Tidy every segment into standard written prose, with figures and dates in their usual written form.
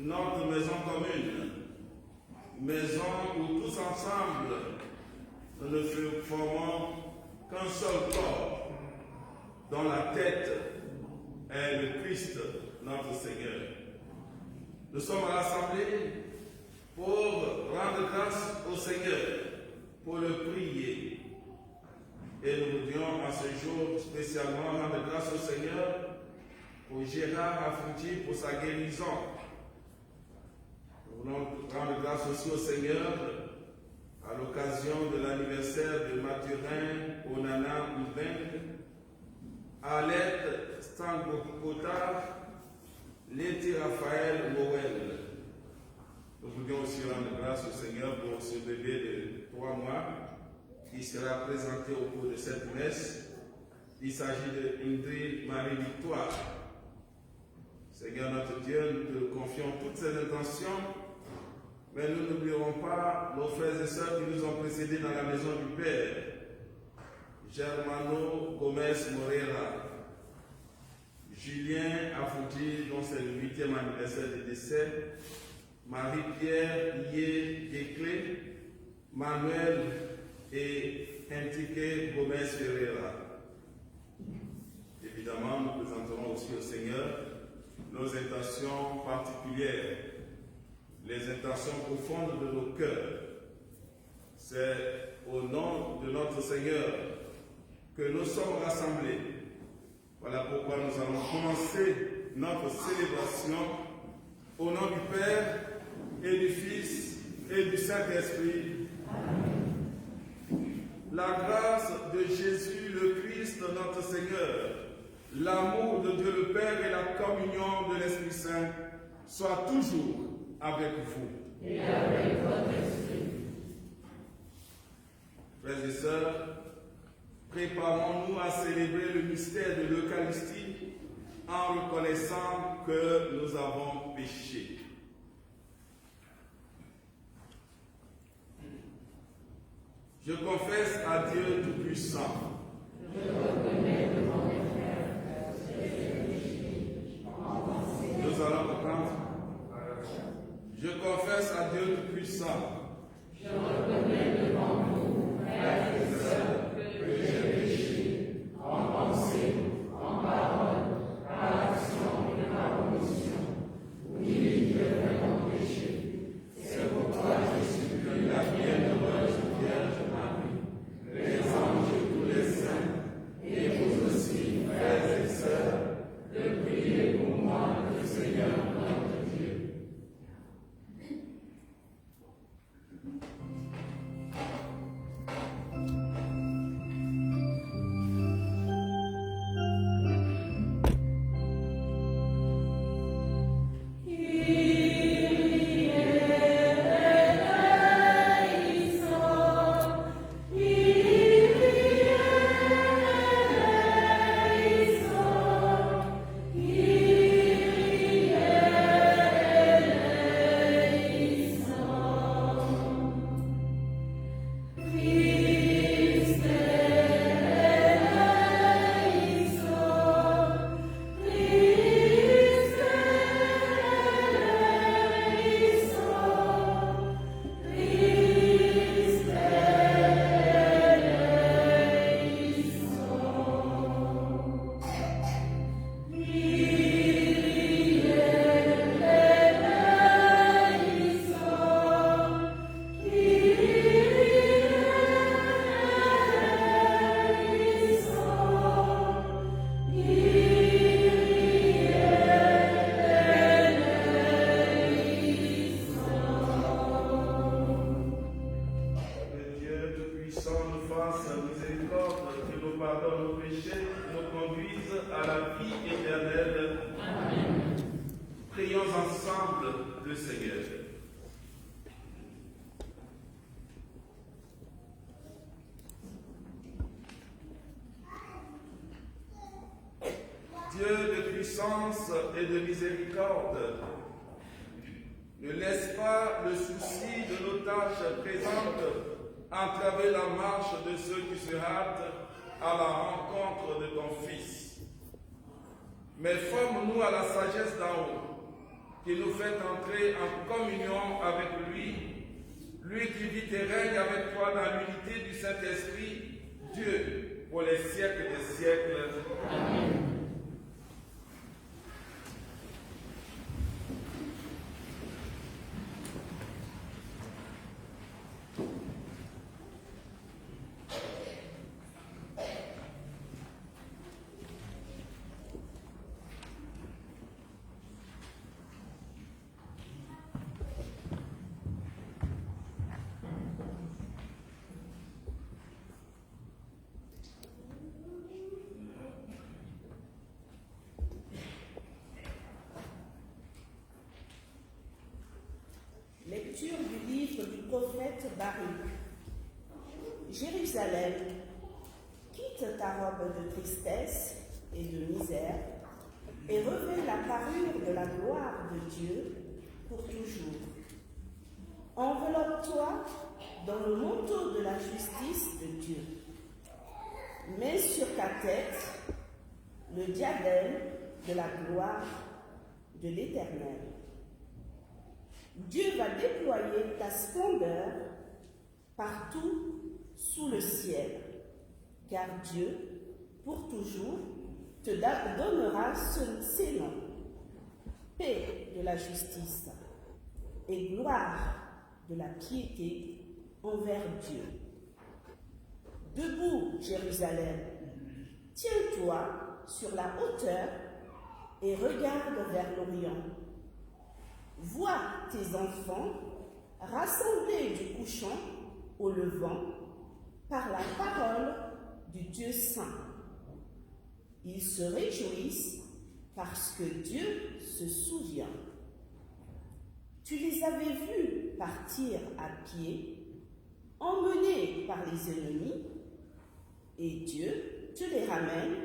notre maison commune, maison où tous ensemble nous ne formons qu'un seul corps, dont la tête est le Christ, notre Seigneur. Nous sommes rassemblés pour rendre grâce au Seigneur, pour le prier. Et nous voudrions à ce jour spécialement rendre grâce au Seigneur pour Gérard Afouti pour sa guérison. Nous voulons rendre grâce aussi au Seigneur à l'occasion de l'anniversaire de Mathurin Onana Oudeng, Alette Stangokota, Letty Raphaël Morel. Nous voulions aussi rendre grâce au Seigneur pour ce bébé de 3 mois qui sera présenté au cours de cette messe. Il s'agit de Indri Marie-Victoire. Seigneur notre Dieu, nous te confions toutes ces intentions, mais nous n'oublierons pas nos frères et sœurs qui nous ont précédés dans la maison du Père. Germano Gomez Moreira, Julien Afouti, dont c'est le 8e anniversaire de décès, Marie-Pierre Yé Déclé, Manuel et Enrique Gomez Ferreira. Évidemment, nous présenterons aussi au Seigneur nos intentions particulières, les intentions profondes de nos cœurs. C'est au nom de notre Seigneur que nous sommes rassemblés. Voilà pourquoi nous allons commencer notre célébration au nom du Père et du Fils et du Saint-Esprit. La grâce de Jésus le Christ, notre Seigneur, l'amour de Dieu le Père et la communion de l'Esprit Saint soient toujours avec vous. Et avec votre esprit. Frères et sœurs, préparons-nous à célébrer le mystère de l'Eucharistie en reconnaissant que nous avons péché. Je confesse à Dieu Tout-Puissant. Je reconnais devant mes frères que j'ai péché en pensée. Nous allons reprendre. Je confesse à Dieu Tout-Puissant. Je reconnais devant vous, frères et sœurs, que j'ai péché en pensée, en parole, par action et par omission. Oui, je vraiment péché. C'est pourquoi je supplie la bienheureuse Vierge Marie, les anges et tous les saints, et vous aussi, frères et sœurs, de prier pour moi, le Seigneur notre Dieu. Dieu de puissance et de miséricorde, ne laisse pas le souci de nos tâches présentes entraver la marche de ceux qui se hâtent à la rencontre de ton Fils. Mais forme-nous à la sagesse d'en haut, qui nous fait entrer en communion avec lui, lui qui vit et règne avec toi dans l'unité du Saint-Esprit, Dieu, pour les siècles des siècles. Amen. Lecture du livre du prophète Baruch. Jérusalem, quitte ta robe de tristesse et de misère et revêt la parure de la gloire de Dieu pour toujours. Enveloppe-toi dans le manteau de la justice de Dieu. Mets sur ta tête le diadème de la gloire de l'Éternel. Dieu va déployer ta splendeur partout sous le ciel, car Dieu, pour toujours, te donnera ces noms: paix de la justice et gloire de la piété envers Dieu. Debout, Jérusalem, tiens-toi sur la hauteur et regarde vers l'Orient. Vois tes enfants rassemblés du couchant au levant par la parole du Dieu saint. Ils se réjouissent parce que Dieu se souvient. Tu les avais vus partir à pied, emmenés par les ennemis, et Dieu te les ramène,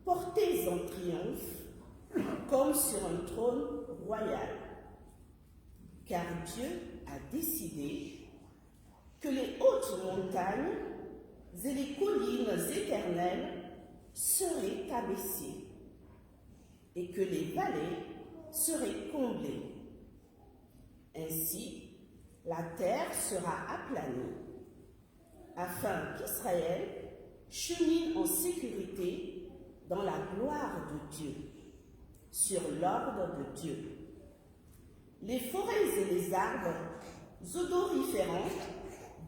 portés en triomphe, comme sur un trône royal. Car Dieu a décidé que les hautes montagnes et les collines éternelles seraient abaissées et que les vallées seraient comblées. Ainsi, la terre sera aplanie, afin qu'Israël chemine en sécurité dans la gloire de Dieu, sur l'ordre de Dieu. Les forêts et les arbres odoriférants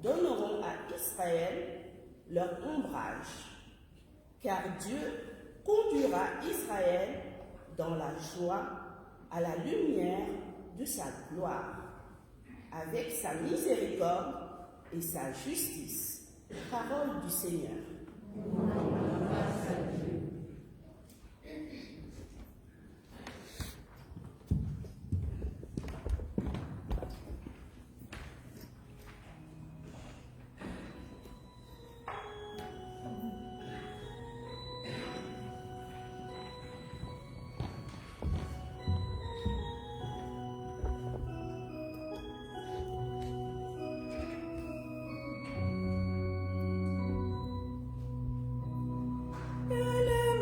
donneront à Israël leur ombrage, car Dieu conduira Israël dans la joie à la lumière de sa gloire, avec sa miséricorde et sa justice. Parole du Seigneur. Que le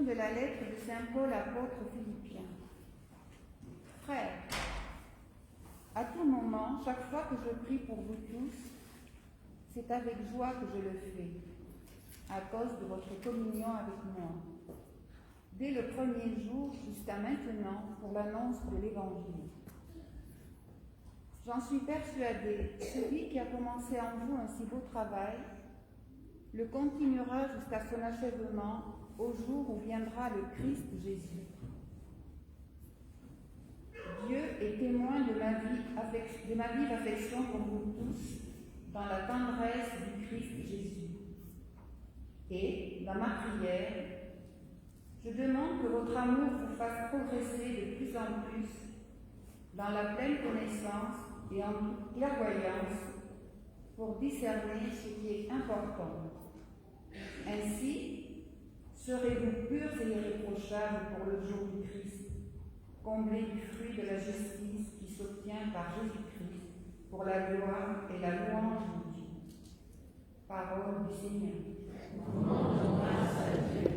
de la lettre de Saint Paul apôtre aux Philippiens. Frères, à tout moment, chaque fois que je prie pour vous tous, c'est avec joie que je le fais, à cause de votre communion avec moi, dès le premier jour jusqu'à maintenant pour l'annonce de l'Évangile. J'en suis persuadée, celui qui a commencé en vous un si beau travail, le continuera jusqu'à son achèvement au jour où viendra le Christ Jésus. Dieu est témoin de ma vive affection pour vous tous dans la tendresse du Christ Jésus. Et, dans ma prière, je demande que votre amour vous fasse progresser de plus en plus dans la pleine connaissance et en toute clairvoyance pour discerner ce qui est important. Ainsi, serez-vous purs et irréprochables pour le jour du Christ, comblés du fruit de la justice qui s'obtient par Jésus-Christ pour la gloire et la louange de Dieu. Parole du Seigneur. Rendons grâce à Dieu.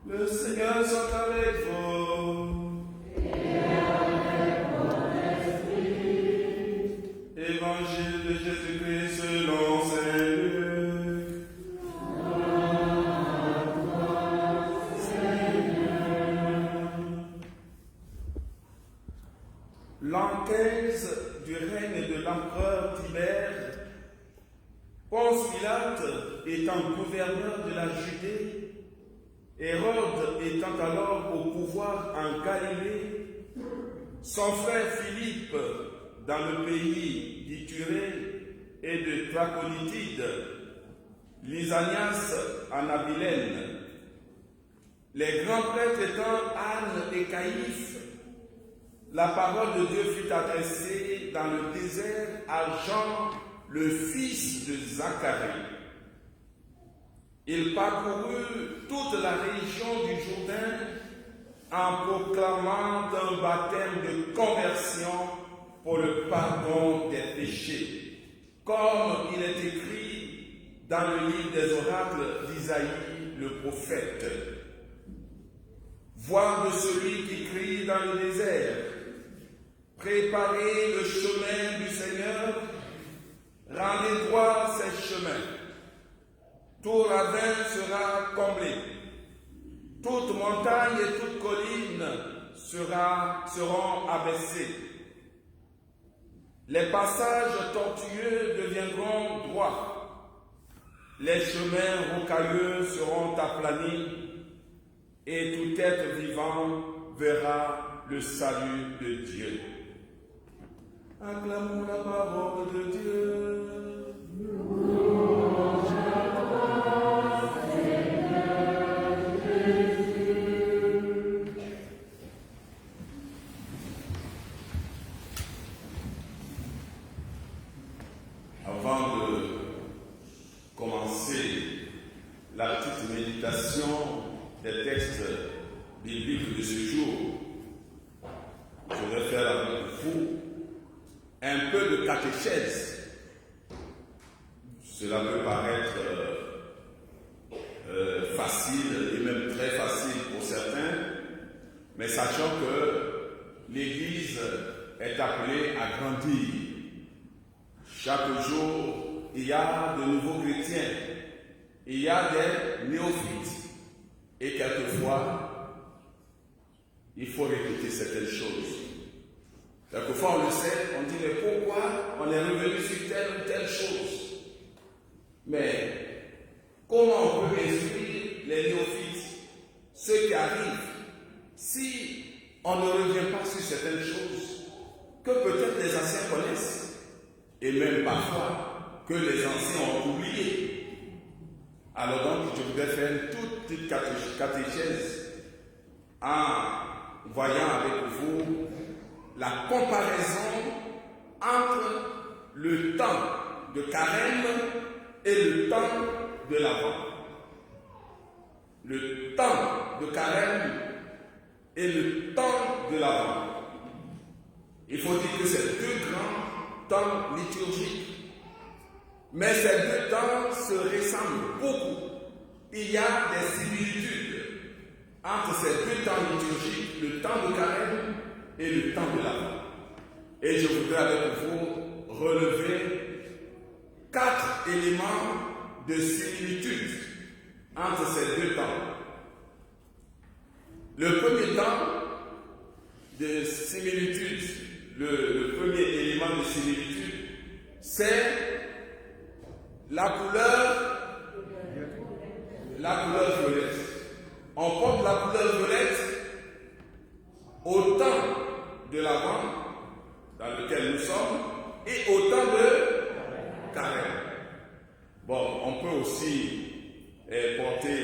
Le Seigneur soit avec vous. Et avec votre esprit. Évangile de Jésus-Christ selon saint Luc. Gloire à toi, Seigneur. L'an 15 du règne de l'empereur Tibère, Ponce Pilate étant gouverneur de la Judée, Hérode étant alors au pouvoir en Galilée, son frère Philippe dans le pays d'Ithurée et de Trachonitide, Lysanias en Abilène, les grands prêtres étant Anne et Caïphe, la parole de Dieu fut adressée dans le désert à Jean, le fils de Zacharie. Il parcourut toute la région du Jourdain en proclamant un baptême de conversion pour le pardon des péchés, comme il est écrit dans le livre des oracles d'Isaïe le prophète. Voix de celui qui crie dans le désert, préparez le chemin du Seigneur, rendez droit ses chemins. Tout ravin sera comblé, toute montagne et toute colline seront abaissées. Les passages tortueux deviendront droits, les chemins rocailleux seront aplanis, et tout être vivant verra le salut de Dieu. Acclamons la parole de Dieu. Avant de commencer la petite méditation un peu de catéchèse. Cela peut paraître facile et même très facile pour certains, mais sachant que l'Église est appelée à grandir. Chaque jour, il y a de nouveaux chrétiens, il y a des néophytes, et quelquefois, il faut répéter certaines choses. Quelquefois, on le sait, on dit, mais pourquoi on est revenu sur telle ou telle chose? Mais comment on peut instruire les néophytes, ceux qui arrivent, si on ne revient pas sur certaines choses que peut-être les anciens connaissent, et même parfois que les anciens ont oubliées? Alors donc, je voudrais faire une toute petite catéchèse en voyant avec vous la comparaison entre le temps de Carême et le temps de l'Avent. Le temps de Carême et le temps de l'Avent. Il faut dire que c'est deux grands temps liturgiques. Mais ces deux temps se ressemblent beaucoup. Il y a des similitudes entre ces deux temps liturgiques, le temps de Carême et le temps de l'Avent. Et je voudrais avec vous relever 4 éléments de similitude entre ces deux temps. Le premier temps de similitude, le premier élément de similitude, c'est la couleur violette. On porte la couleur violette au temps de l'Avent, dans lequel nous sommes, et au temps de Carême. Bon, on peut aussi porter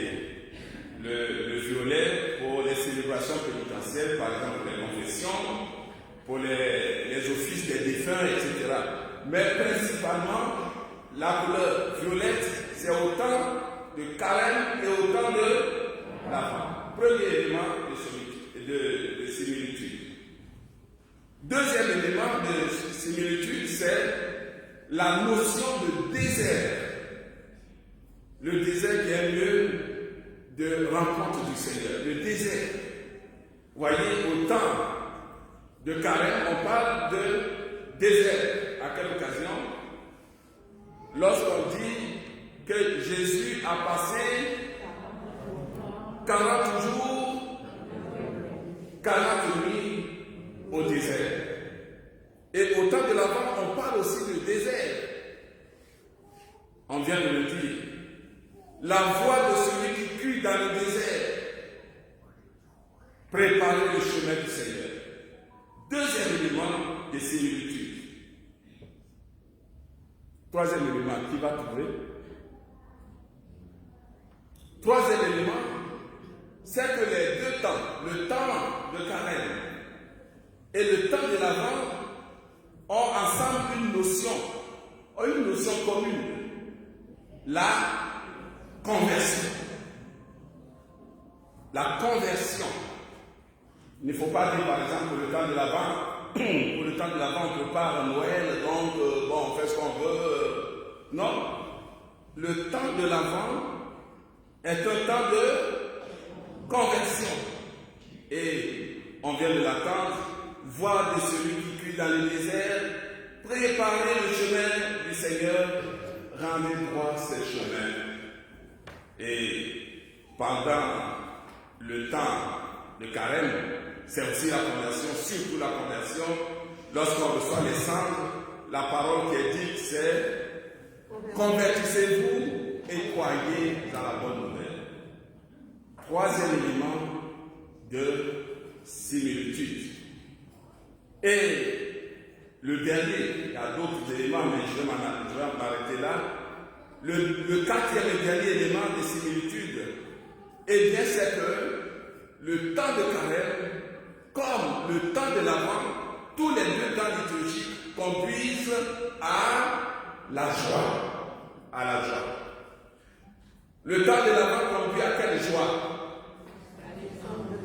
le violet pour les célébrations pénitentielles, par exemple pour les confessions, pour les offices des défunts, etc. Mais principalement, la couleur violette, c'est au temps de Carême et au temps de l'Avent. Premier élément de similitude. Deuxième élément de similitude, c'est la notion de désert. Le désert qui est un lieu de rencontre du Seigneur. Le désert. Vous voyez, au temps de Carême, on parle de désert. À quelle occasion? Lorsqu'on dit que Jésus a passé 40 jours, 40 nuits au désert. Et au temps de l'Avent, on parle aussi de désert. On vient de le dire. La voix de celui qui crie dans le désert. Préparer le chemin du Seigneur. Deuxième élément de similitude. Troisième élément, qui va trouver? Troisième élément, c'est que les deux temps, le temps de Carême et le temps de l'Avent, ont ensemble une notion commune, la conversion. La conversion. Il ne faut pas dire par exemple pour le temps de l'Avent, pour le temps de l'Avent on prépare Noël, donc on fait ce qu'on veut. Non. Le temps de l'Avent est un temps de conversion. Et on vient de l'attendre, voix de celui qui crie dans le désert, préparez le chemin du Seigneur, rendez droit ses chemins. Et pendant le temps de Carême, c'est aussi la conversion, surtout la conversion. Lorsqu'on reçoit les cendres, la parole qui est dite, c'est convertissez-vous et croyez dans la bonne nouvelle. Troisième élément de similitude. Et le dernier, il y a d'autres éléments, mais je vais m'arrêter là. Le quatrième et dernier élément de similitude, eh bien, c'est que le temps de Carême, comme le temps de l'Avent, tous les deux temps liturgiques conduisent à la joie. À la joie. Le temps de l'Avent conduit à quelle joie?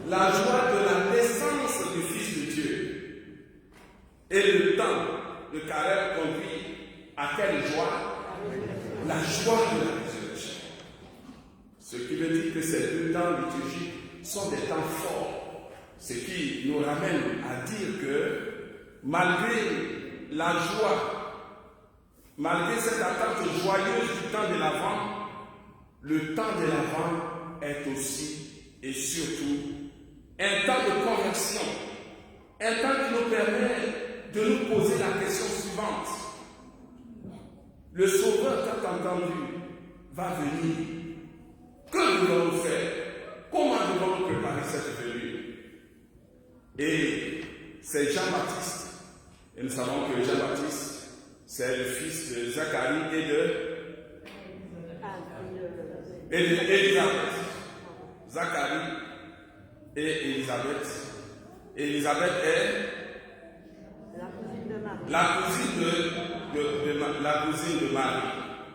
La joie de la naissance du Fils de Dieu. Et le temps de carême conduit à quelle joie? La joie de la résurrection. Ce qui veut dire que ces 2 temps liturgiques sont des temps forts. Ce qui nous ramène à dire que malgré la joie, malgré cette attente joyeuse du temps de l'Avent, le temps de l'Avent est aussi et surtout un temps de conversion, un temps qui nous permet de nous poser la question suivante. Le Sauveur tant entendu va venir. Que devons-nous faire? Comment devons-nous préparer cette venue? Et c'est Jean-Baptiste. Et nous savons que Jean-Baptiste, c'est le fils de Zacharie et d'Élisabeth. Zacharie et Élisabeth. Élisabeth est la cousine de Marie.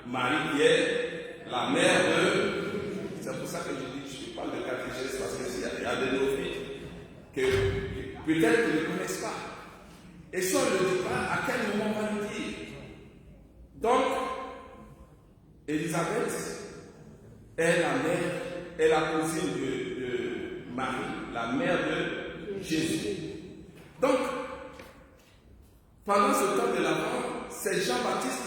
Marie qui est la mère de... C'est pour ça que je parle de catéchèse, parce qu'il y a des novices que peut-être qu'ils ne connaissent pas. Et si on ne le dit pas, à quel moment on va le dire? Donc, Élisabeth est la mère, est la cousine de Marie, la mère de Jésus. Donc, pendant ce temps de l'Avent, c'est Jean-Baptiste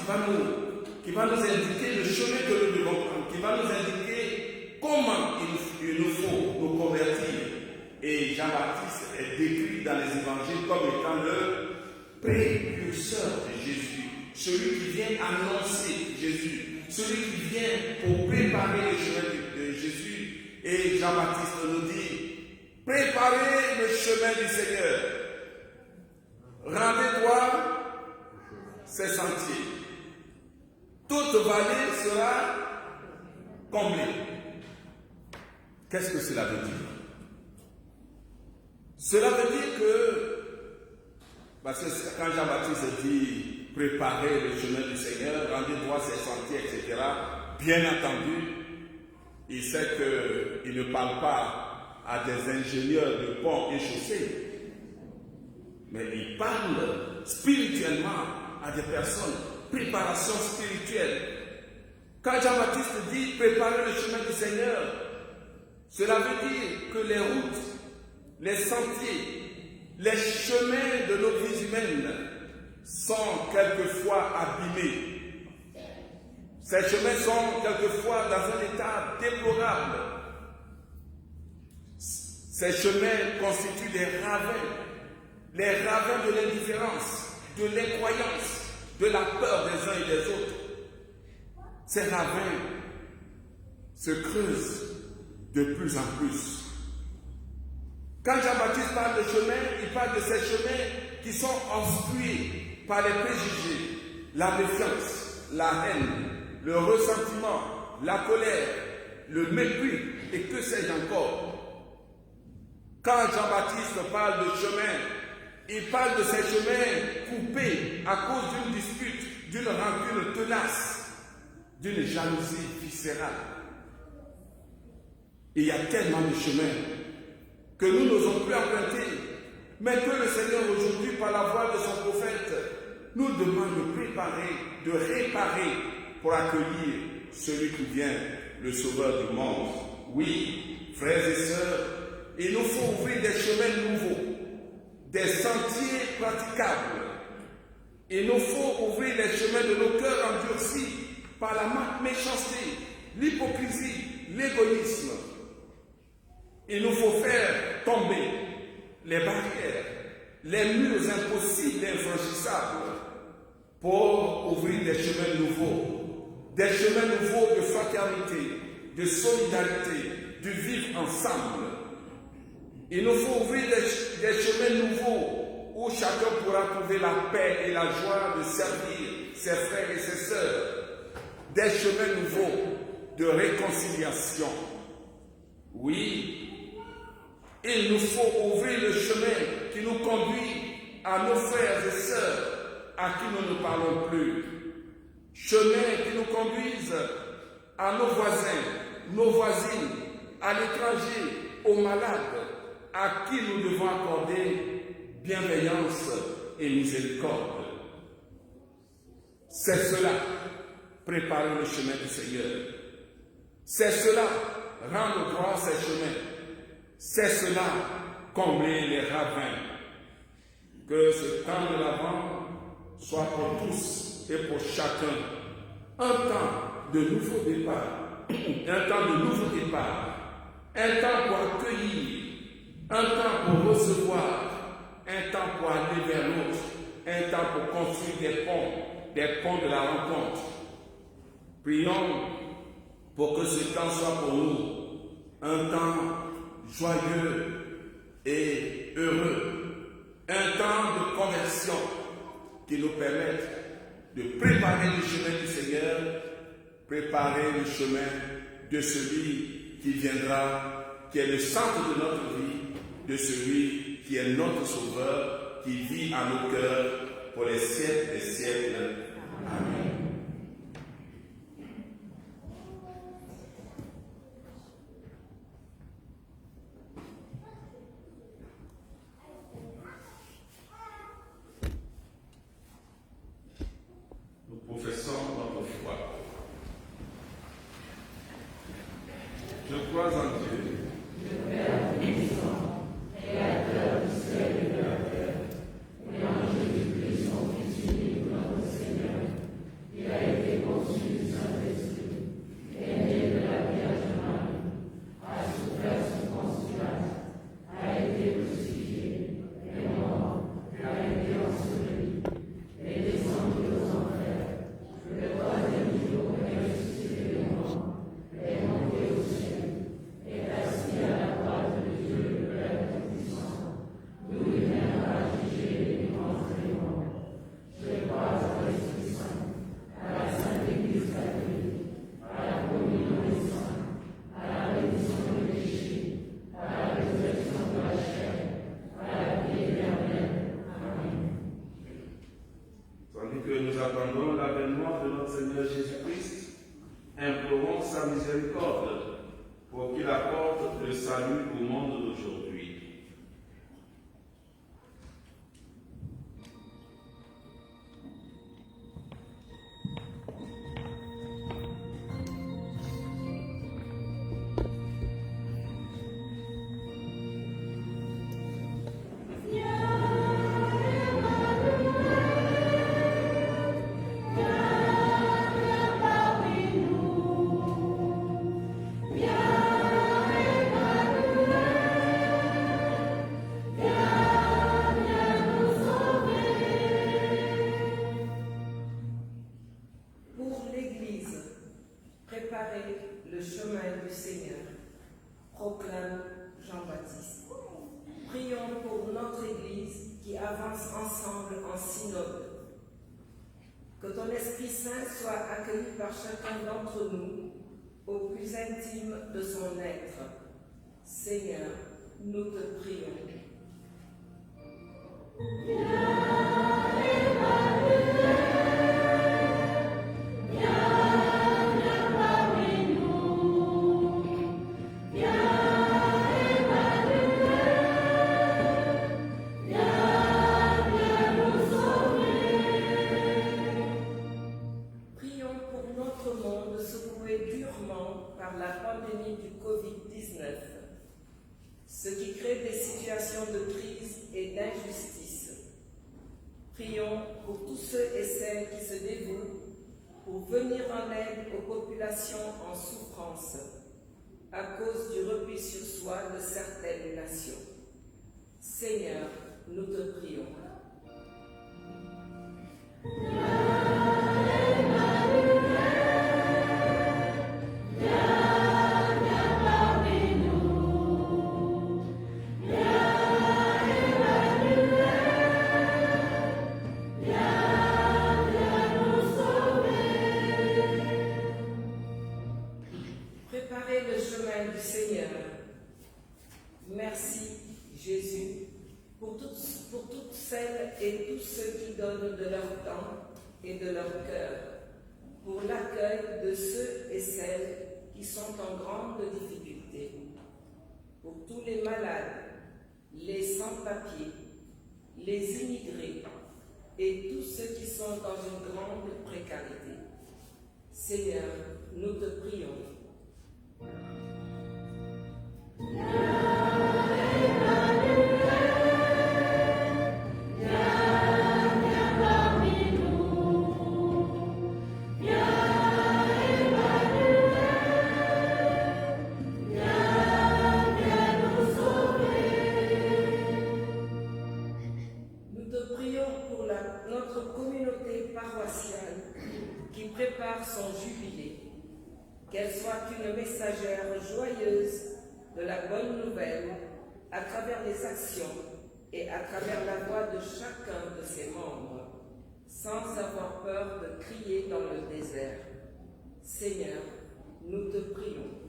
qui va nous indiquer le chemin que nous devons prendre, qui va nous indiquer comment il nous faut nous convertir. Et Jean-Baptiste est décrit dans les évangiles comme étant le précurseur de Jésus, celui qui vient annoncer Jésus, celui qui vient pour préparer le chemin de Jésus. Et Jean-Baptiste nous dit, préparez le chemin du Seigneur, rendez-toi ses sentiers, toute vallée sera comblée. Qu'est-ce que cela veut dire? Cela veut dire que, parce que quand Jean-Baptiste dit préparez le chemin du Seigneur, rendez-vous ses sentiers, etc., bien entendu, il sait qu'il ne parle pas à des ingénieurs de ponts et chaussées, mais il parle spirituellement à des personnes, préparation spirituelle. Quand Jean-Baptiste dit préparez le chemin du Seigneur, cela veut dire que les routes, les sentiers, les chemins de nos vies humaines sont quelquefois abîmés. Ces chemins sont quelquefois dans un état déplorable. Ces chemins constituent des ravins, les ravins de l'indifférence, de l'incroyance, de la peur des uns et des autres. Ces ravins se creusent de plus en plus. Quand Jean-Baptiste parle de chemin, il parle de ces chemins qui sont obstrués par les préjugés, la méfiance, la haine, le ressentiment, la colère, le mépris et que sais-je encore. Quand Jean-Baptiste parle de chemin, il parle de ces chemins coupés à cause d'une dispute, d'une rancune tenace, d'une jalousie viscérale. Il y a tellement de chemins que nous n'osons plus emprunter, mais que le Seigneur aujourd'hui, par la voix de son prophète, nous demande de préparer, de réparer pour accueillir celui qui vient, le Sauveur du monde. Oui, frères et sœurs, il nous faut ouvrir des chemins nouveaux, des sentiers praticables. Il nous faut ouvrir les chemins de nos cœurs endurcis par la méchanceté, l'hypocrisie, l'égoïsme. Il nous faut faire tomber les barrières, les murs impossibles et infranchissables pour ouvrir des chemins nouveaux de fraternité, de solidarité, de vivre ensemble. Il nous faut ouvrir des chemins nouveaux où chacun pourra trouver la paix et la joie de servir ses frères et ses sœurs. Des chemins nouveaux de réconciliation. Oui, il nous faut ouvrir le chemin qui nous conduit à nos frères et sœurs à qui nous ne parlons plus. Chemin qui nous conduise à nos voisins, nos voisines, à l'étranger, aux malades, à qui nous devons accorder bienveillance et miséricorde. C'est cela, préparer le chemin du Seigneur. C'est cela, rendre droit ses chemins. C'est cela, combler les ravins. Que ce temps de l'Avent soit pour tous et pour chacun un temps de nouveau départ, un temps de nouveau départ, un temps pour accueillir, un temps pour recevoir, un temps pour aller vers l'autre, un temps pour construire des ponts de la rencontre. Prions pour que ce temps soit pour nous un temps joyeux et heureux, un temps de conversion qui nous permette de préparer le chemin du Seigneur, préparer le chemin de celui qui viendra, qui est le centre de notre vie, de celui qui est notre Sauveur, qui vit à nos cœurs pour les siècles des siècles. Amen. Nous professons notre foi. Je crois en Dieu, le Père Tout-Puissant, Créateur du ciel et de la terre, et en Jésus-Christ, son Fils unique, notre Seigneur, qui a été conçu du Saint-Esprit, est né de la Vierge Marie, a souffert sous Ponce Pilate, a été crucifié, est mort, a été enseveli, est descendu aux enfers, le troisième jour est ressuscité des morts, est monté au ciel, est assis à la droite de Dieu le Père Tout-Puissant, d'où il viendra juger les vivants et les morts. Je crois à l'Esprit Saint, à la Sainte Église catholique, à la communion des saints, à la rémission des péchés, à la résurrection de la chair, à la vie éternelle. Amen. tandis que nous attendons l'avènement de notre Seigneur Jésus-Christ, implorons sa miséricorde pour qu'il apporte le salut au monde d'aujourd'hui. Pour l'Église, préparez le chemin du Seigneur, proclame Jean-Baptiste. Prions pour notre Église qui avance ensemble en synode. Que ton Esprit Saint soit accueilli par chacun d'entre nous au plus intime de son être. Seigneur, nous te prions. Prions pour notre monde secoué durement par la pandémie du Covid-19, ce qui crée des situations de crise et d'injustice. Prions pour tous ceux et celles qui se dévouent pour venir en aide aux populations en souffrance à cause du repli sur soi de certaines nations. Seigneur, nous te prions. Préparez le chemin du Seigneur. Merci, Jésus, pour toutes celles et tous ceux qui donnent de leur temps et de leur cœur, pour l'accueil de ceux et celles qui sont en grande difficulté, pour tous les malades, les sans-papiers, les immigrés et tous ceux qui sont dans une grande précarité. Seigneur, nous te prions. Notre communauté paroissiale qui prépare son jubilé, qu'elle soit une messagère joyeuse de la bonne nouvelle à travers les actions et à travers la voix de chacun de ses membres, sans avoir peur de crier dans le désert. Seigneur, nous te prions.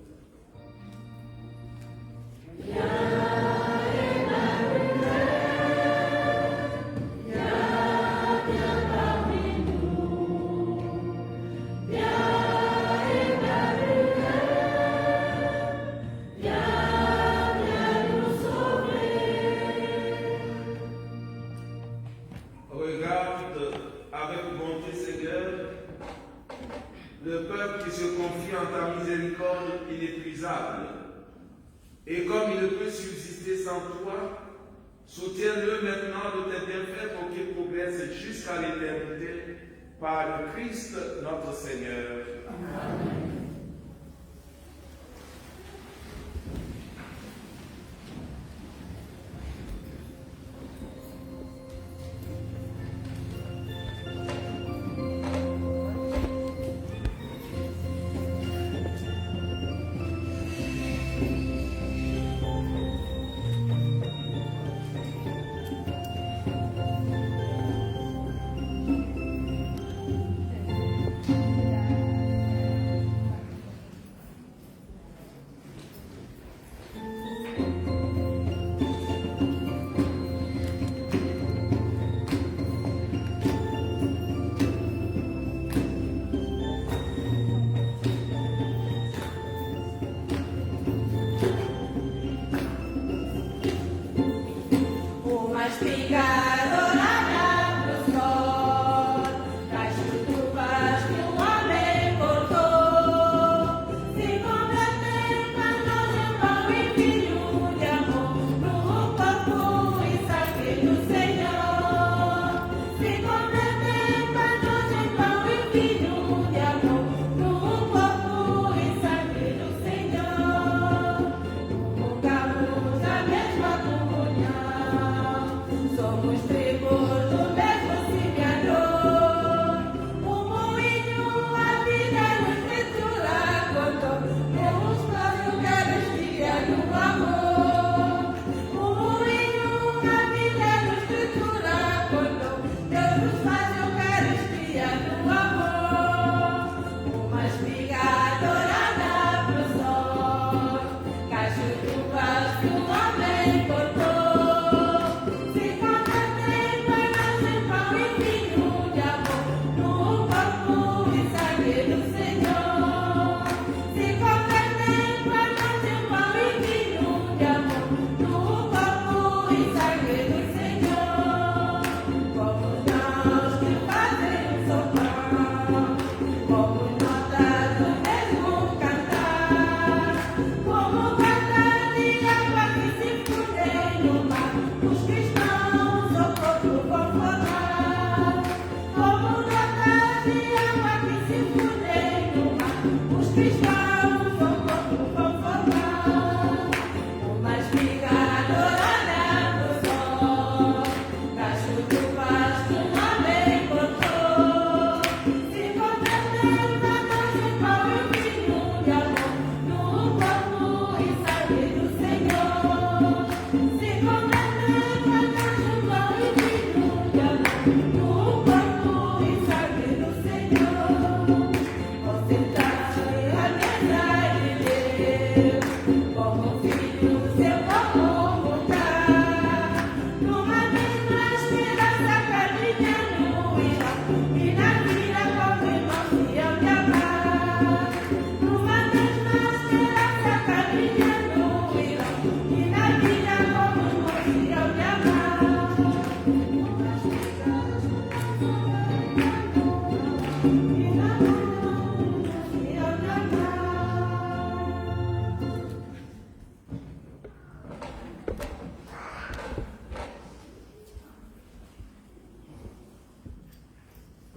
Regarde avec bonté, Seigneur, le peuple qui se confie en ta miséricorde inépuisable. Et comme il ne peut subsister sans toi, soutiens-le maintenant de tes bienfaits pour qu'il progresse jusqu'à l'éternité par le Christ notre Seigneur. Amen.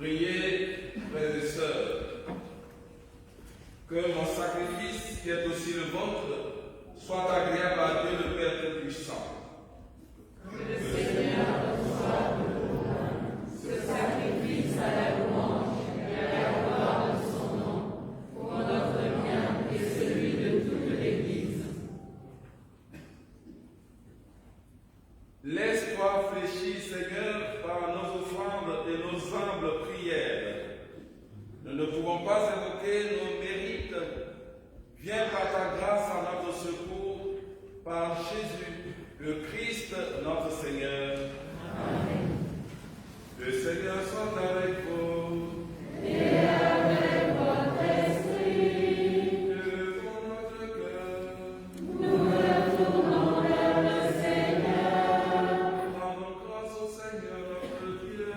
Priez, frères et sœurs, que mon sacrifice, qui est aussi le vôtre, soit agréable à Dieu le Père Tout-Puissant. Que le Seigneur reçoive de vos mains ce sacrifice à la louange et à la gloire de son nom, pour notre bien et celui de toute l'Église. Laisse-toi fléchir, Seigneur, par nos offrandes et nos humbles prières. Nous ne pouvons pas invoquer nos mérites. Viens par ta grâce à notre secours, par Jésus, le Christ, notre Seigneur. Amen. Le Seigneur soit avec vous. Et avec votre esprit, Levons notre cœur. nous retournons vers le Seigneur. Rendons grâce au Seigneur notre Dieu.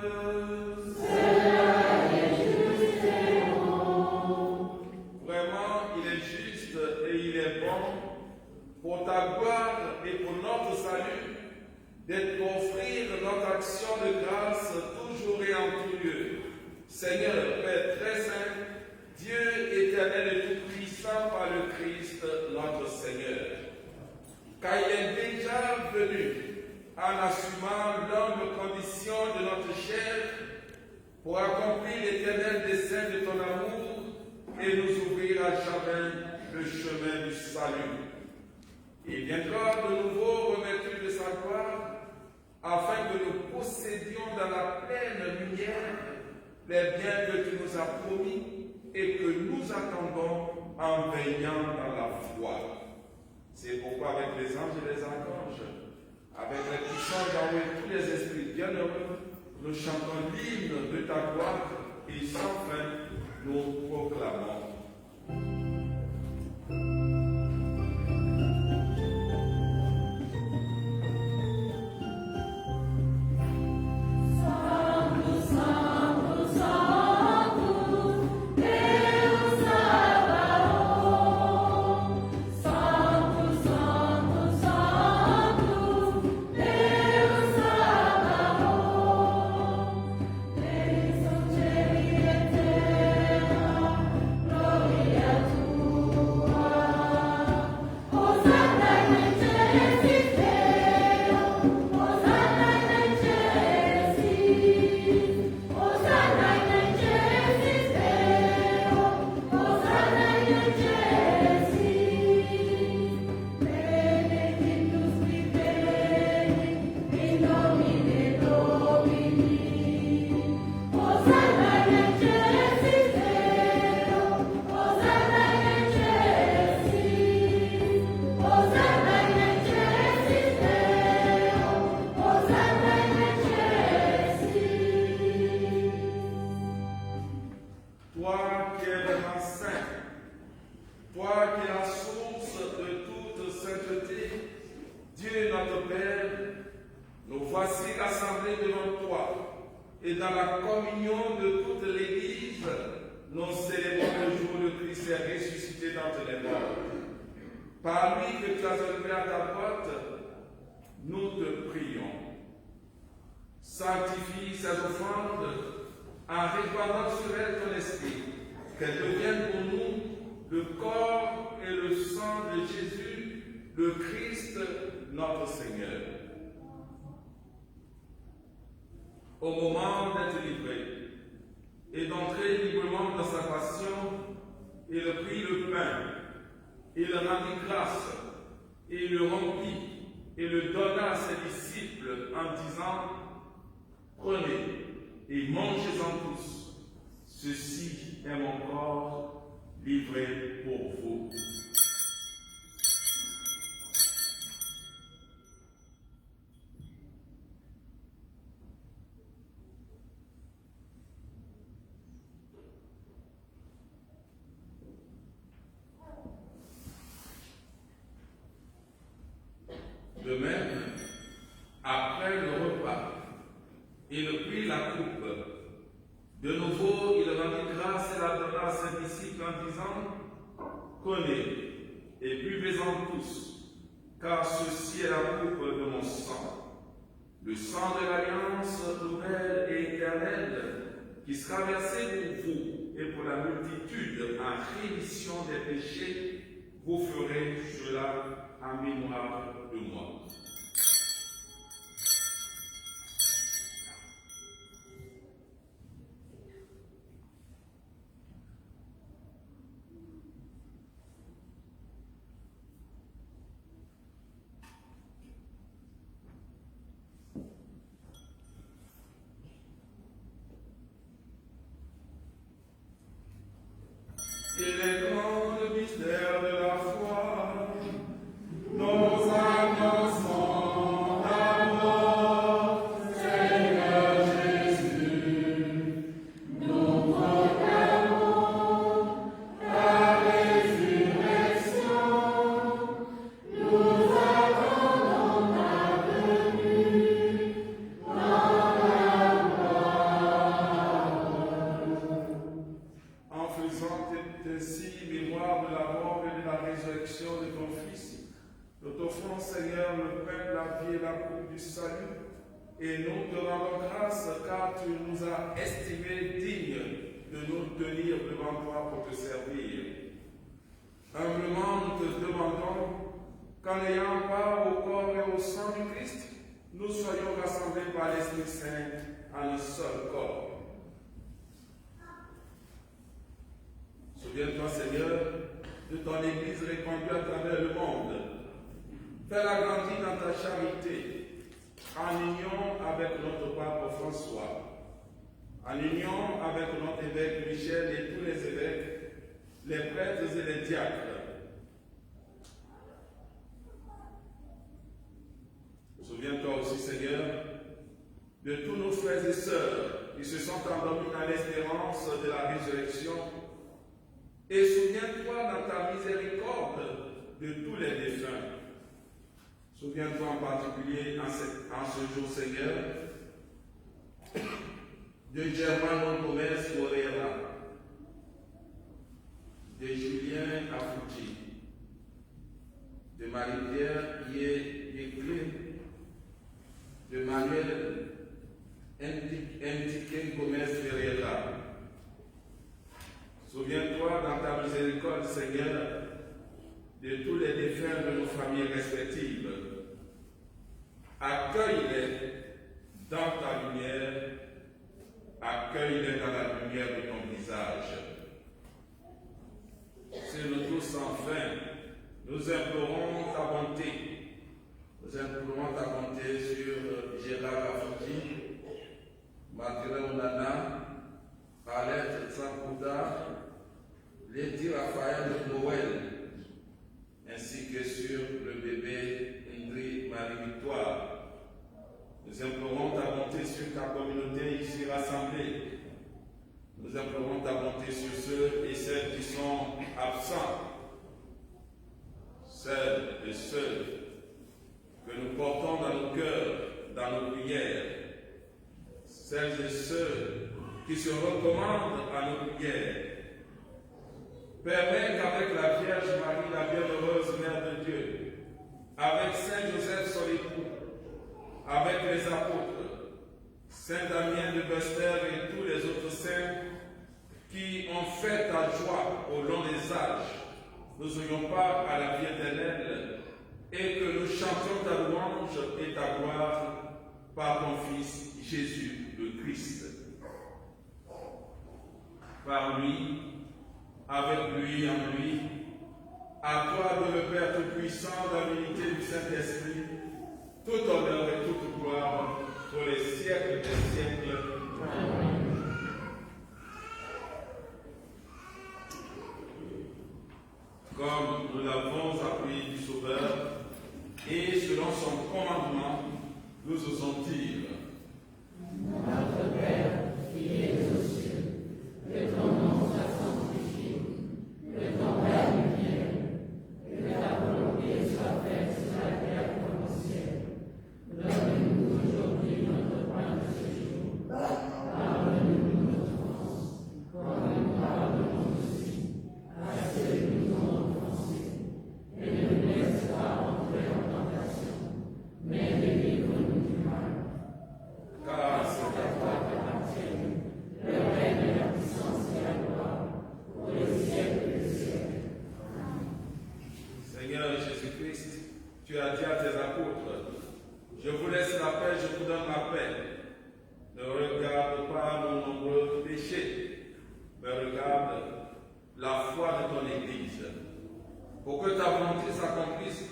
Cela est juste et bon. Vraiment, il est juste et il est bon, pour ta gloire et pour notre salut, d'offrir notre action de grâce toujours et en tout lieu. Seigneur, Père très saint, Dieu éternel et tout-puissant par le Christ, notre Seigneur. Car il est déjà venu en assumant l'humble condition de notre chair pour accomplir l'éternel dessein de ton amour et nous ouvrir à jamais le chemin du salut. Il viendra de nouveau revêtu de sa gloire, afin que nous possédions dans la pleine lumière les biens que tu nous as promis et que nous attendons en veillant dans la foi. C'est pourquoi avec les anges et les archanges, avec les puissants d'envoyer tous les esprits bienheureux, nous chantons l'hymne de ta gloire et sans fin nous proclamons. Sanctifie ces offrandes en répandant sur elles ton esprit, qu'elles deviennent pour nous le corps et le sang de Jésus, le Christ, notre Seigneur. Au moment d'être livré et d'entrer librement dans sa passion, il prit le pain, il rendit grâce, il le rompit et le donna à ses disciples en disant: prenez et mangez-en tous. Ceci est mon corps livré pour vous. De même, après le repas, il prit la coupe. De nouveau, il rendit grâce et la donna à ses disciples en disant: prenez et buvez-en tous, car ceci est la coupe de mon sang, le sang de l'alliance nouvelle et éternelle, qui sera versé pour vous et pour la multitude en rémission des péchés, vous ferez cela en mémoire de moi. Et les grands mystères de la foi, nos annonçons d'abord, Seigneur Jésus, nous proclamons ta résurrection, nous attendons ta venue dans la gloire. En faisant ainsi mémoire de la mort et de la résurrection de ton Fils, nous t'offrons, Seigneur, le pain, la vie et la coupe du salut, et nous te rendons grâce car tu nous as estimés dignes de nous tenir devant toi pour te servir. Humblement, nous te demandons qu'en ayant part au corps et au sang du Christ, nous soyons rassemblés par l'Esprit Saint en un seul corps. Souviens-toi, Seigneur, de ton Église répandue à travers le monde. Fais-la grandir dans ta charité, en union avec notre pape François, en union avec notre évêque Michel et tous les évêques, les prêtres et les diacres. Souviens-toi aussi, Seigneur, de tous nos frères et sœurs qui se sont endormis dans l'espérance de la résurrection. Et souviens-toi dans ta miséricorde de tous les défunts. Souviens-toi en particulier en ce jour, Seigneur, de Germano Gomez Correa, de Julien Afouti, de Marie-Pierre Yéclé, de Manuel Mtiken Gomez Ferreira. Souviens-toi dans ta miséricorde, Seigneur, de tous les défunts de nos familles respectives. Accueille-les dans ta lumière, accueille-les dans la lumière de ton visage. C'est nous tous enfin, nous implorons ta bonté. Nous implorons ta bonté sur Gérard Afouti, Mathieu Onana, Alette Tsampouda, Lady Raphaël Noël, ainsi que sur le bébé Ingrid Marie-Victoire. Nous implorons ta bonté sur ta communauté ici rassemblée. Nous implorons ta bonté sur ceux et celles qui sont absents, celles et ceux que nous portons dans nos cœurs, dans nos prières, celles et ceux qui se recommandent à nos prières. Permets qu'avec la Vierge Marie, la bienheureuse Mère de Dieu, avec Saint Joseph son époux, avec les apôtres, Saint Damien de Bester et tous les autres saints qui ont fait ta joie au long des âges, nous ayons part à la vie éternelle et que nous chantions ta louange et ta gloire par ton Fils Jésus le Christ. Par lui, avec lui, en lui, à toi, Dieu le Père Tout-Puissant, dans l'unité du Saint-Esprit, tout honneur et toute gloire pour les siècles des siècles. Amen. Comme nous l'avons appris du Sauveur, et selon son commandement, nous osons dire: Notre Père, qui es aux cieux, que ton nom soit sanctifié, que ton règne vienne, que ta volonté soit faite sur la terre comme au ciel. Donne-nous aujourd'hui notre pain de ce jour. Pardonne-nous nos offenses, comme nous pardonnons aussi à ceux qui nous ont offensés. Et ne nous laisse pas entrer en tentation, mais délivre-nous du mal. pour que ta volonté s'accomplisse,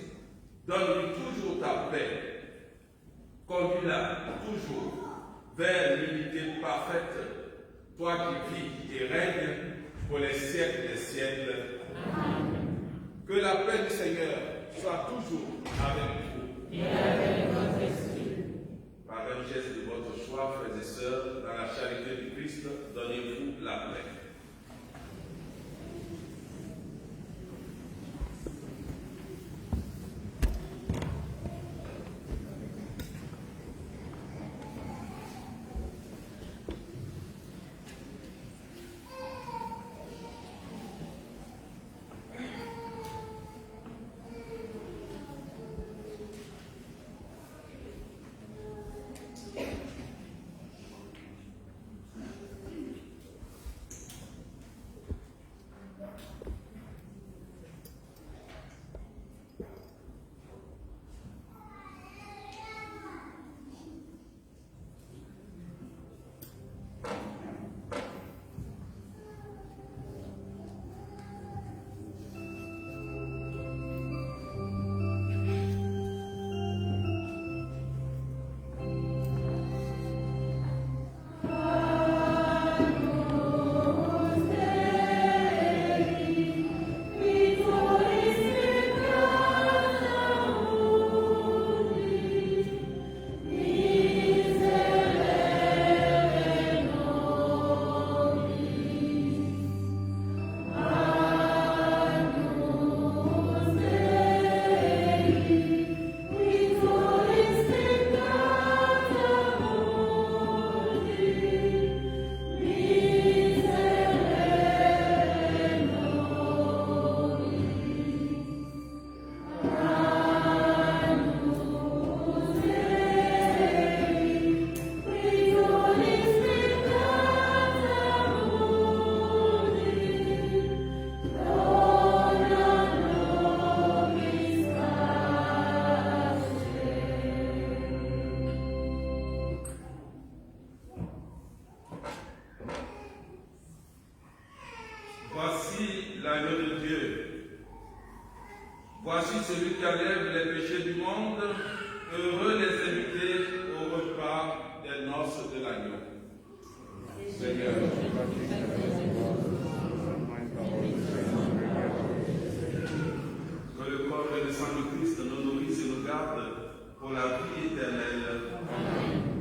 donne-lui toujours ta paix. Conduis-la toujours vers l'unité parfaite, toi qui vis et règnes pour les siècles des siècles. Amen. Que la paix du Seigneur soit toujours avec vous. Et avec votre esprit. Par un geste de votre choix, frères et sœurs, dans la charité du Christ, donnez-vous la paix. Voici l'agneau de Dieu. Voici celui qui enlève les péchés du monde. Heureux les invités au repas des noces de l'agneau. Seigneur, que le corps et le sang du Christ nous nourrissent et nous gardent pour la vie éternelle. Amen.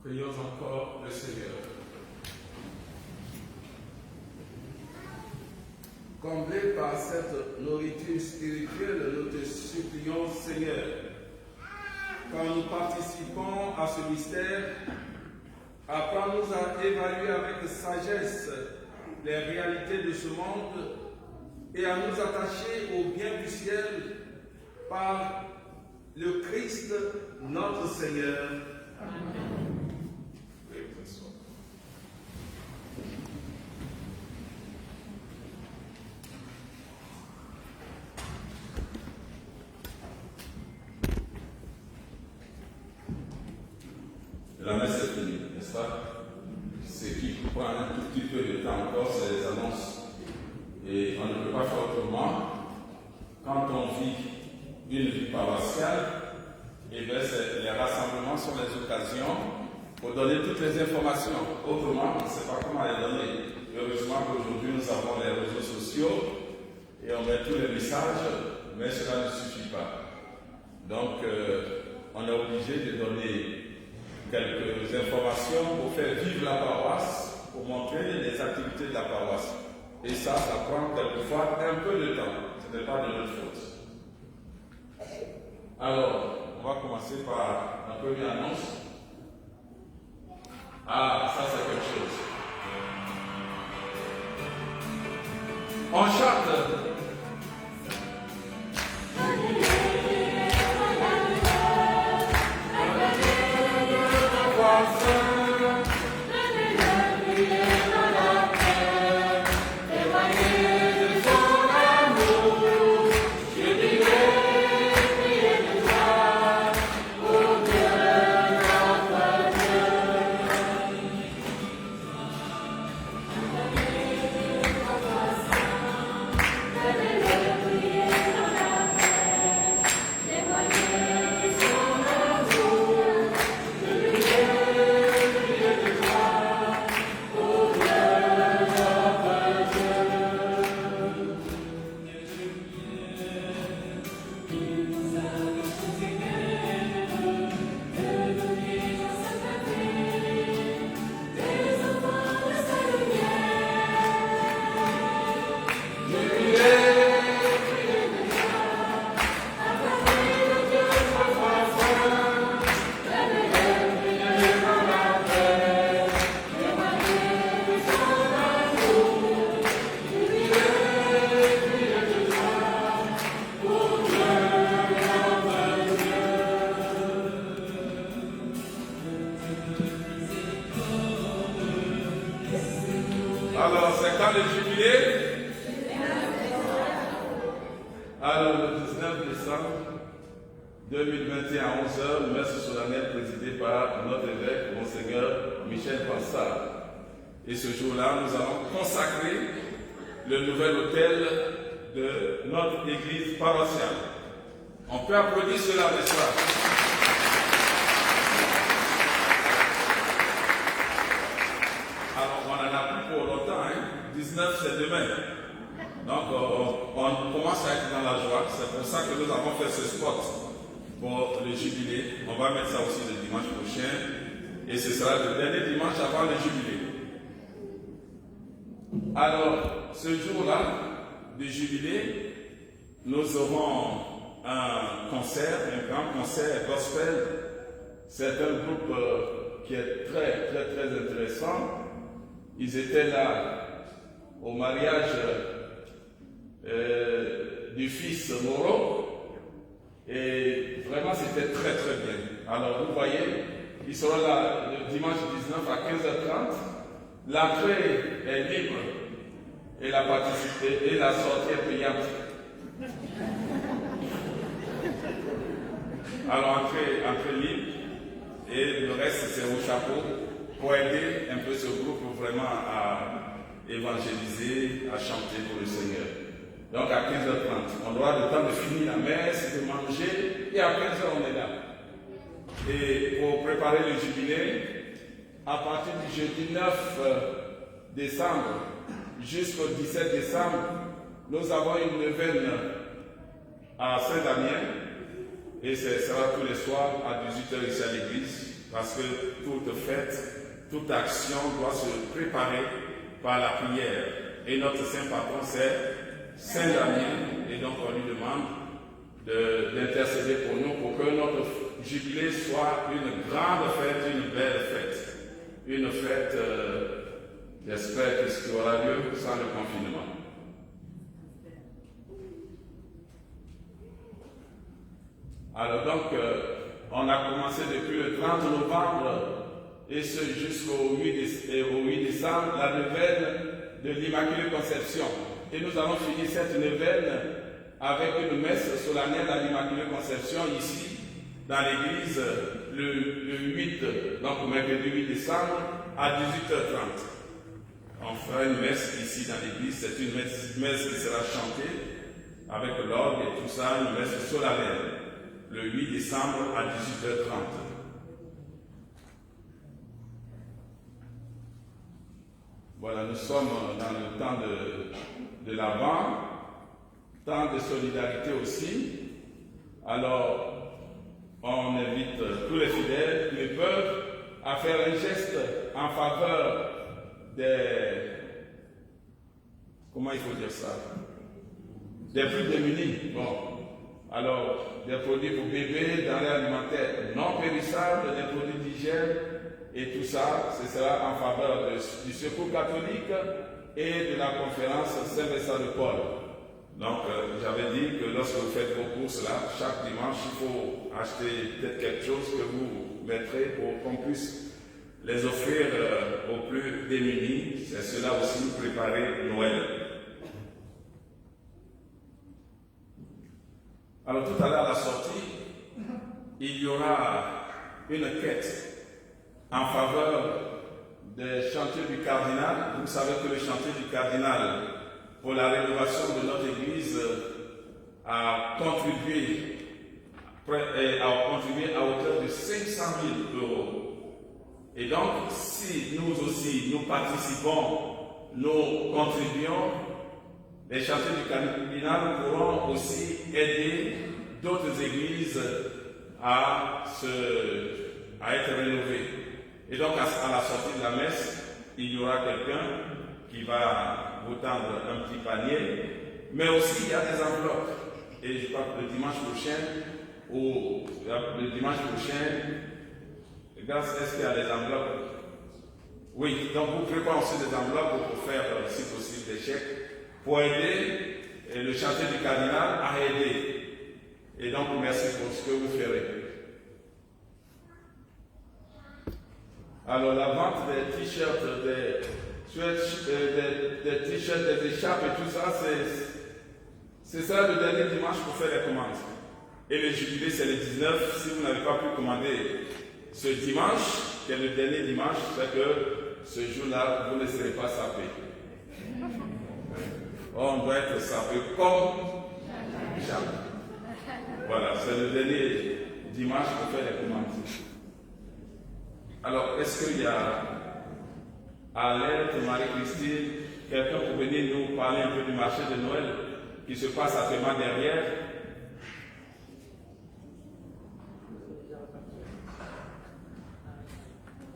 Prions encore le Seigneur. Comblés par cette nourriture spirituelle, nous te supplions, Seigneur, quand nous participons à ce mystère, apprends-nous à évaluer avec sagesse les réalités de ce monde et à nous attacher au bien du ciel par le Christ, notre Seigneur. Amen. La messe est finie, n'est-ce pas? Ce qui prend un tout petit peu de temps encore, c'est les annonces. Et on ne peut pas faire autrement. Quand on vit une vie paroissiale, et bien les rassemblements sont les occasions pour donner toutes les informations. Autrement, on ne sait pas comment les donner. Heureusement qu'aujourd'hui nous avons les réseaux sociaux et on met tous les messages, mais cela ne suffit pas. Donc, on est obligé de donner quelques informations pour faire vivre la paroisse, pour montrer les activités de la paroisse. Et ça prend quelquefois un peu de temps. Ce n'est pas de notre faute. Alors, on va commencer par la première annonce. Ah, ça c'est quelque chose. On chante. Alors, c'est quand le jubilé? Alors, le 19 décembre 2021 à 11h, messe solennelle présidée par notre évêque, Monseigneur Michel Pansard. Et ce jour-là, nous allons consacrer le nouvel autel de notre église paroissiale. On peut applaudir cela, n'est-ce pas? Alors, on n'en a plus pour longtemps, hein? 19, c'est demain. Donc, on commence à être dans la joie. C'est pour ça que nous avons fait ce spot pour le jubilé. On va mettre ça aussi le dimanche prochain. Et ce sera le dernier dimanche avant le jubilé. Alors, ce jour-là, du jubilé, nous aurons un concert, un grand concert gospel. C'est un groupe qui est très, très, très intéressant. Ils étaient là au mariage du fils Moreau. Et vraiment, c'était très, très bien. Alors, vous voyez, ils seront là le dimanche 19 à 15h30. L'entrée est libre et la sortie est payante. Alors, entrée libre et le reste, c'est au chapeau pour aider un peu ce groupe vraiment à évangéliser, à chanter pour le Seigneur. Donc, à 15h30, on doit avoir le temps de finir la messe, de manger, et à 15h, on est là. Et pour préparer le jubilé, à partir du jeudi 9 décembre jusqu'au 17 décembre, nous avons une neuvaine à Saint-Damien et ce sera tous les soirs à 18h ici à l'église. parce que toute fête, toute action doit se préparer par la prière. Et notre saint patron, c'est Saint Damien, et donc on lui demande d'intercéder pour nous, pour que notre jubilé soit une grande fête, une belle fête. Une fête, j'espère, qui aura lieu sans le confinement. Alors donc, on a commencé depuis le 30 novembre et ce jusqu'au 8 décembre, la neuvaine de l'Immaculée Conception. Et nous allons finir cette neuvaine avec une messe solennelle à l'Immaculée Conception ici, dans l'église, le 8, donc mercredi 8 décembre, à 18h30. On fera une messe ici dans l'église, c'est une messe qui sera chantée avec l'orgue et tout ça, une messe solennelle, le 8 décembre à 18h30. Voilà, nous sommes dans le temps de l'Avent, temps de solidarité aussi. Alors, on invite tous les fidèles qui le peuvent à faire un geste en faveur des... Comment il faut dire ça? Des plus démunis. Bon, alors, des produits pour bébés, denrées alimentaires non périssables, des produits d'hygiène, et tout ça, ce sera en faveur du Secours catholique et de la conférence Saint-Vincent de Paul. Donc, j'avais dit que lorsque vous faites vos courses là, chaque dimanche, il faut acheter peut-être quelque chose que vous mettrez pour qu'on puisse les offrir aux plus démunis. C'est cela aussi, préparer Noël. Alors, tout à l'heure, à la sortie, il y aura une quête en faveur des chantiers du cardinal. Vous savez que le chantier du cardinal pour la rénovation de notre église a contribué à hauteur de 500 000 euros. Et donc, si nous aussi, nous participons, nous contribuons, les chantiers du cardinal pourront aussi aider d'autres églises à être rénovées. Et donc, à la sortie de la messe, il y aura quelqu'un qui va vous tendre un petit panier, mais aussi il y a des enveloppes. Et je crois que le dimanche prochain, est-ce qu'il y a des enveloppes? Oui, donc vous préparez aussi des enveloppes pour faire, si possible, des chèques, pour aider le chantier du cardinal à aider. Et donc, merci pour ce que vous ferez. Alors, la vente des t-shirts, des t-shirts, des écharpes et tout ça, c'est ça le dernier dimanche pour faire les commandes. Et le jubilé, c'est le 19. Si vous n'avez pas pu commander ce dimanche, qui est le dernier dimanche, c'est que ce jour-là, vous ne serez pas sapé. On doit être sapé comme jamais. Voilà, c'est le dernier dimanche pour faire les commandes. Alors, est-ce qu'il y a Alerte, Marie-Christine, quelqu'un pour venir nous parler un peu du marché de Noël qui se passe actuellement derrière?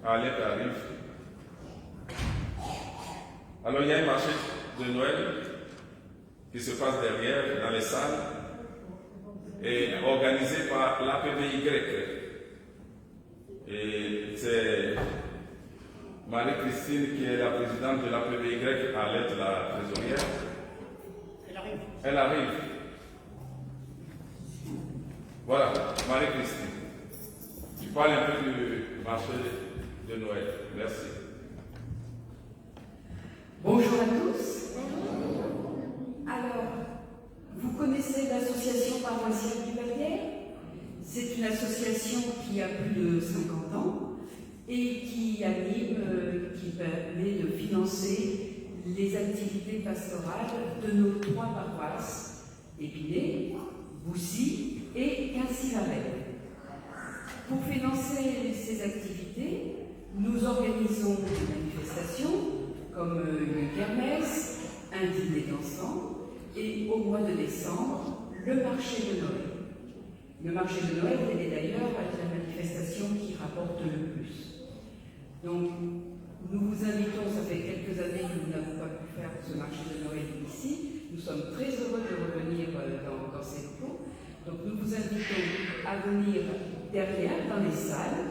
Alerte arrive. Alors, il y a un marché de Noël qui se passe derrière, dans les salles, et organisé par l'APVY. Et c'est Marie-Christine qui est la présidente de l'APVY à l'être la trésorière. Elle arrive. Voilà, Marie-Christine. Tu parles un peu du marché de Noël. Merci. Bonjour à tous. Alors, vous connaissez l'association paroissiale du Verrières? C'est une association qui a plus de 50 ans et qui anime, qui permet de financer les activités pastorales de nos 3 paroisses, Épinay, Boussy et Quincy-Lavelle. Pour financer ces activités, nous organisons des manifestations comme une kermesse, un dîner d'ensemble et au mois de décembre, le marché de Noël. Le marché de Noël est d'ailleurs la manifestation qui rapporte le Donc, nous vous invitons, ça fait quelques années que nous n'avons pas pu faire ce marché de Noël ici. Nous sommes très heureux de revenir dans ces locaux. Donc, nous vous invitons à venir derrière, dans les salles.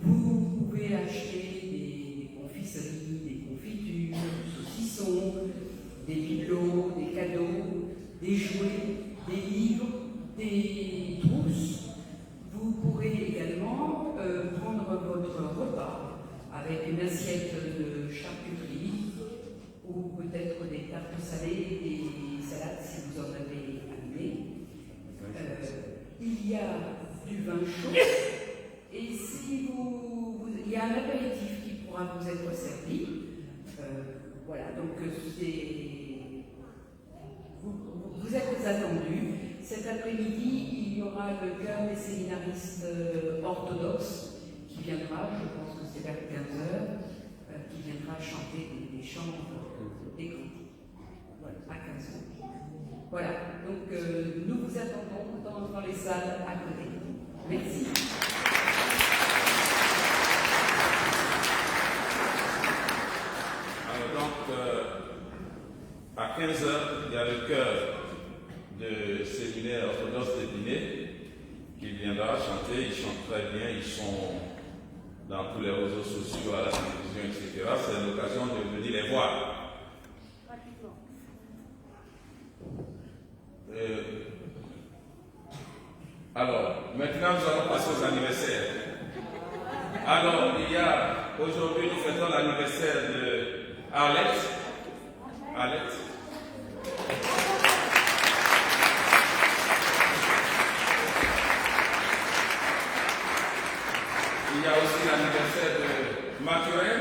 Vous pouvez acheter des confiseries, des confitures, des saucissons, des bibelots, des cadeaux, des jouets, des livres, des trousses. Vous pourrez également prendre votre repas avec une assiette de charcuterie ou peut-être des tartes salées, des salades si vous en avez amené. Il y a du vin chaud et si il y a un apéritif qui pourra vous être servi. Voilà, donc vous êtes attendus. Cet après-midi, il y aura le chœur des séminaristes orthodoxes qui viendra, je pense que c'est vers 15h, qui viendra chanter des chants, des cantiques. Voilà, à 15h. Voilà, donc nous vous attendons dans les salles à côté. Merci. Alors donc, à 15h, il y a le chœur de séminaire orthodoxe de Guinée qui viendra chanter. Ils chantent très bien, ils sont dans tous les réseaux sociaux, à la télévision, etc. C'est l'occasion de venir les voir. Alors, maintenant nous allons passer aux anniversaires. Alors, aujourd'hui nous fêtons l'anniversaire de Arlette. Il y a aussi l'anniversaire de Mathurin.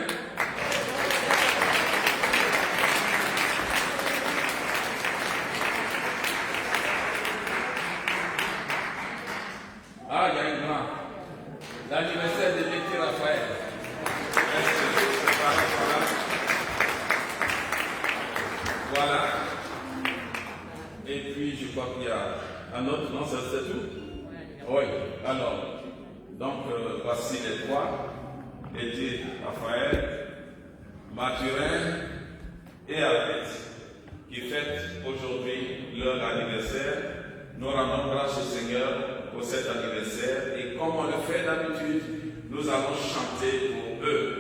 Ah, il y a une grande. L'anniversaire de Victor Raphaël. Voilà. Et puis, je crois qu'il y a un autre, non, c'est tout? Oui, alors, donc voici les trois, Edith, Raphaël, Mathurin et Albert, qui fêtent aujourd'hui leur anniversaire. Nous rendons grâce au Seigneur pour cet anniversaire et comme on le fait d'habitude, nous allons chanter pour eux.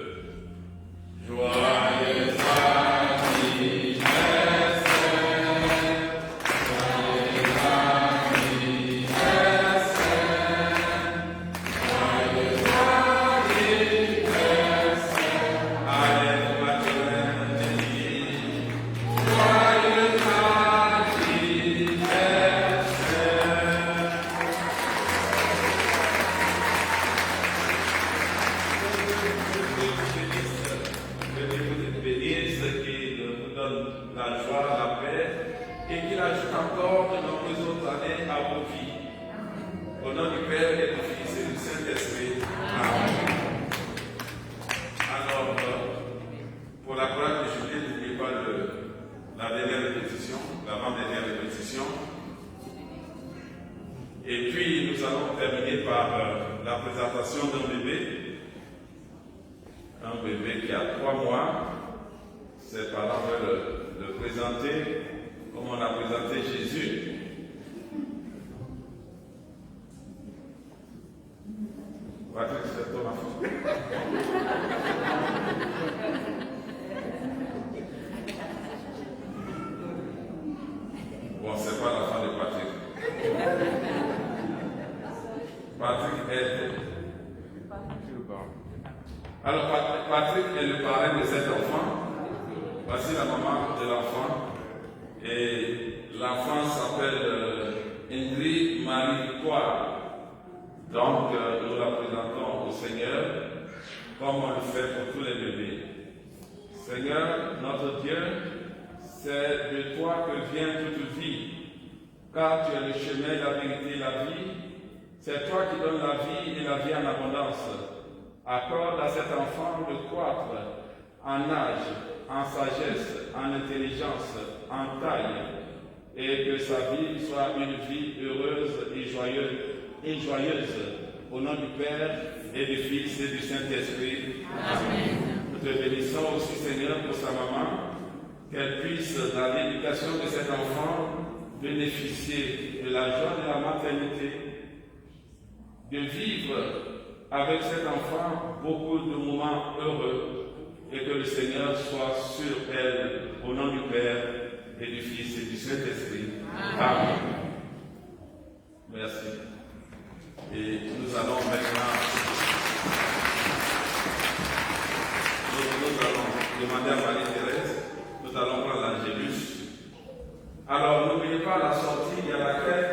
Joyeux Et puis nous allons terminer par la présentation d'un bébé. Un bébé qui a 3 mois. Ses parents veulent le présenter comme on a présenté Jésus. Patrick, c'est ton enfant. Bon, c'est pas l'enfant de Patrick. Patrick est. Alors, Patrick est le parrain de cet enfant. Voici la maman de l'enfant. Et l'enfant s'appelle Ingrid Marie-Victoire. Donc, nous la présentons au Seigneur, comme on le fait pour tous les bébés. Seigneur, notre Dieu, c'est de toi que vient toute vie, car tu es le chemin, la vérité et la vie. C'est toi qui donnes la vie et la vie en abondance. Accorde à cet enfant de croître en âge, en sagesse, en intelligence, en taille, et que sa vie soit une vie heureuse et joyeuse. Au nom du Père, et du Fils et du Saint-Esprit. Amen. Nous te bénissons aussi, Seigneur, pour sa maman, qu'elle puisse, dans l'éducation de cet enfant, bénéficier de la joie de la maternité, de vivre avec cet enfant beaucoup de moments heureux, et que le Seigneur soit sur elle, au nom du Père et du Fils et du Saint-Esprit. Amen. Merci. Et nous allons maintenant demander à Marie-Thérèse, nous allons prendre l'Angélus. Alors n'oubliez pas, à la sortie, il y a la crête